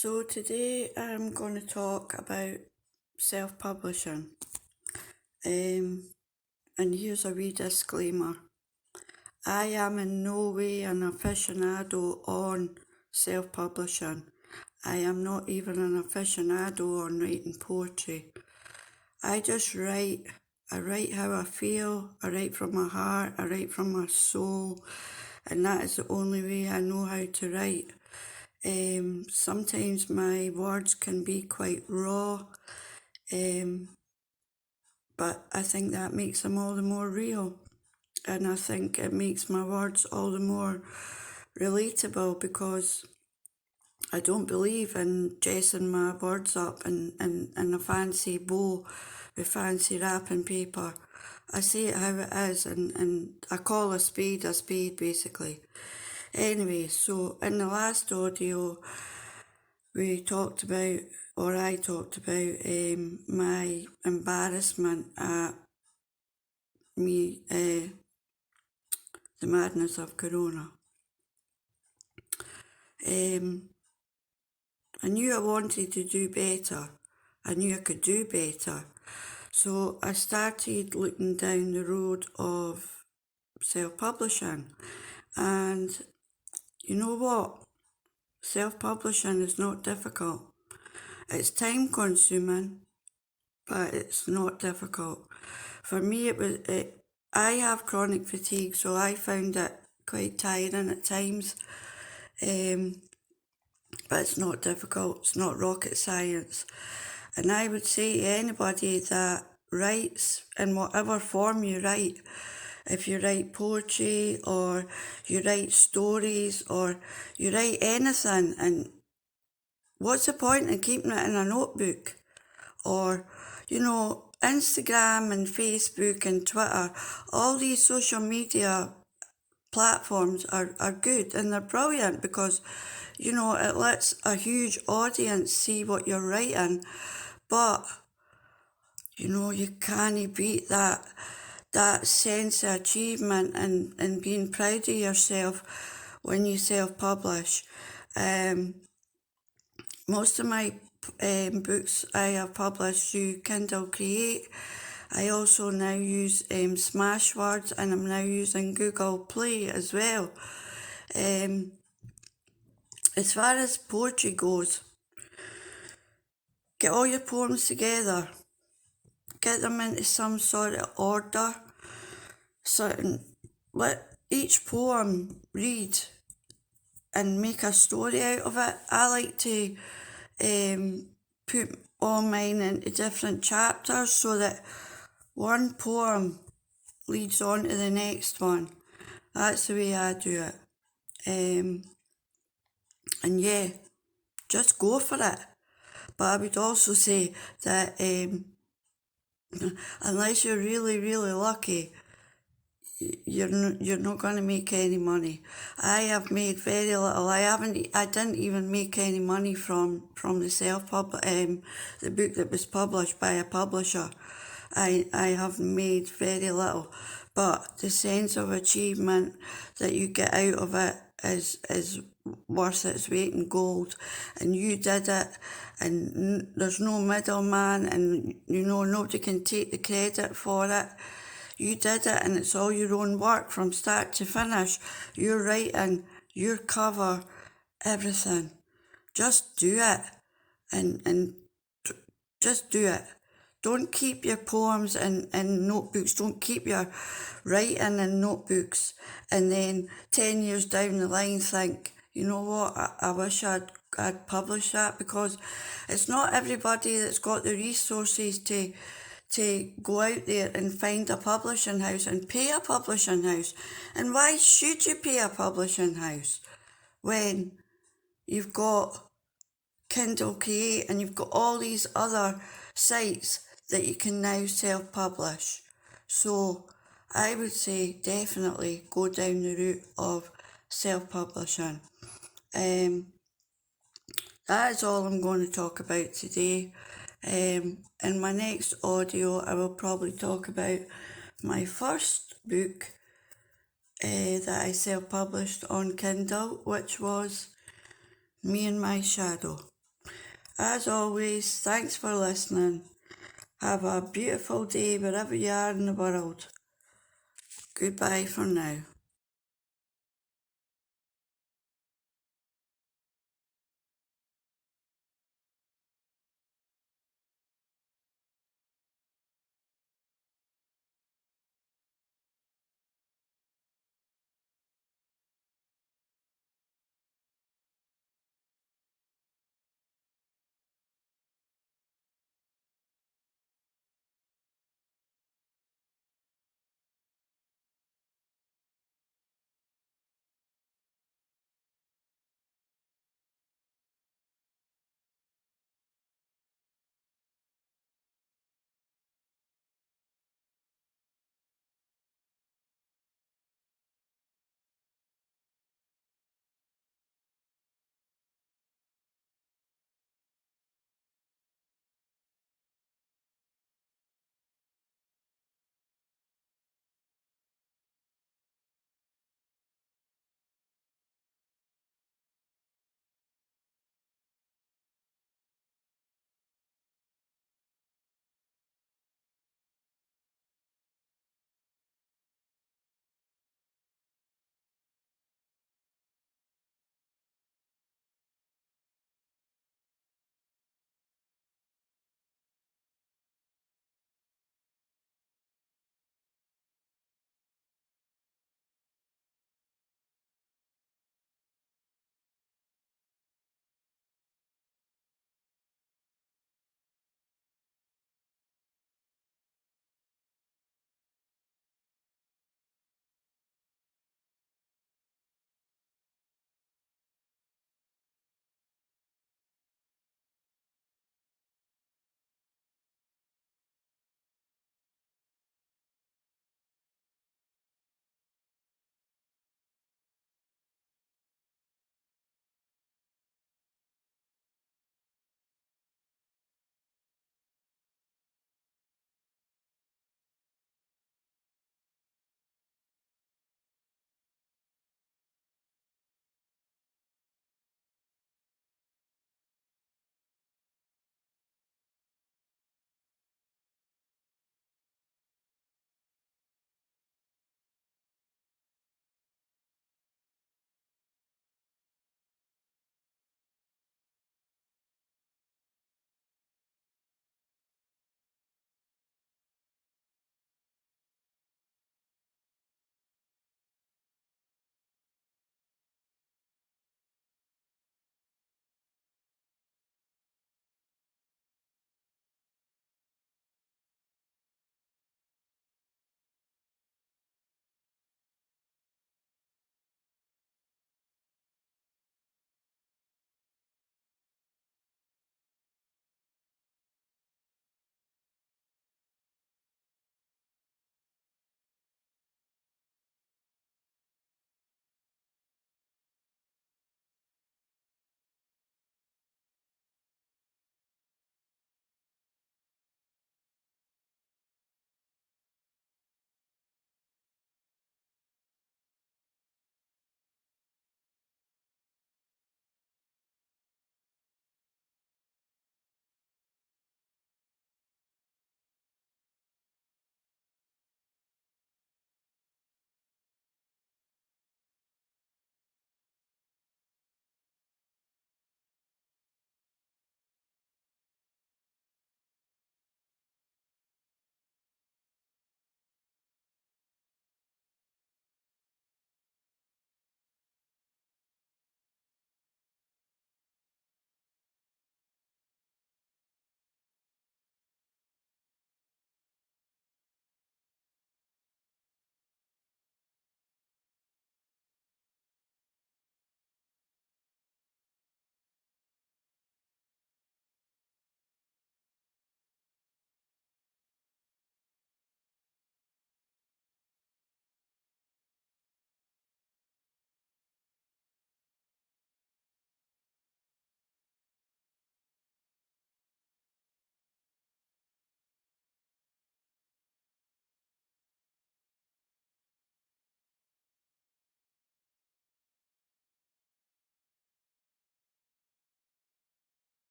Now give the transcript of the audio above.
So today I'm going to talk about self-publishing. And here's a wee disclaimer. I am in no way an aficionado on self-publishing. I am not even an aficionado on writing poetry. I just write. I write how I feel. I write from my heart. I write from my soul. And that is the only way I know how to write. Sometimes my words can be quite raw, but I think that makes them all the more real, and I think it makes my words all the more relatable, because I don't believe in dressing my words up in a fancy bow with fancy wrapping paper. I say it how it is, and I call a spade basically. Anyway, so in the last audio I talked about my embarrassment at the madness of Corona. I knew I wanted to do better. I knew I could do better. So I started looking down the road of self-publishing. And you know what? Self-publishing is not difficult. It's time-consuming, but it's not difficult. For me, I have chronic fatigue, so I found it quite tiring at times. But it's not difficult. It's not rocket science. And I would say to anybody that writes in whatever form you write, if you write poetry or you write stories or you write anything, and what's the point in keeping it in a notebook? Or, Instagram and Facebook and Twitter, all these social media platforms are good and they're brilliant, because, it lets a huge audience see what you're writing. But, you can't beat that sense of achievement and being proud of yourself when you self-publish. Most of my books I have published through Kindle Create. I also now use Smashwords, and I'm now using Google Play as well. As far as poetry goes, get all your poems together, get them into some sort of order, let each poem read and make a story out of it. I like to put all mine into different chapters so that one poem leads on to the next one. That's the way I do it. And yeah, just go for it. But I would also say that unless you're really, really lucky, you're not going to make any money. I have made very little. I didn't even make any money from the the book that was published by a publisher. I have made very little, but the sense of achievement that you get out of it is worth its weight in gold. And you did it, and there's no middleman, and nobody can take the credit for it. You did it, and it's all your own work from start to finish. Your writing, your cover, everything. Just do it, and just do it. Don't keep your poems in notebooks. Don't keep your writing in notebooks, and then 10 years down the line think, you know what, I wish I'd published that, because it's not everybody that's got the resources to go out there and find a publishing house and pay a publishing house. And why should you pay a publishing house when you've got Kindle Create and you've got all these other sites that you can now self-publish? So I would say definitely go down the route of self-publishing. That is all I'm going to talk about today. In my next audio, I will probably talk about my first book that I self-published on Kindle, which was Me and My Shadow. As always, thanks for listening. Have a beautiful day wherever you are in the world. Goodbye for now.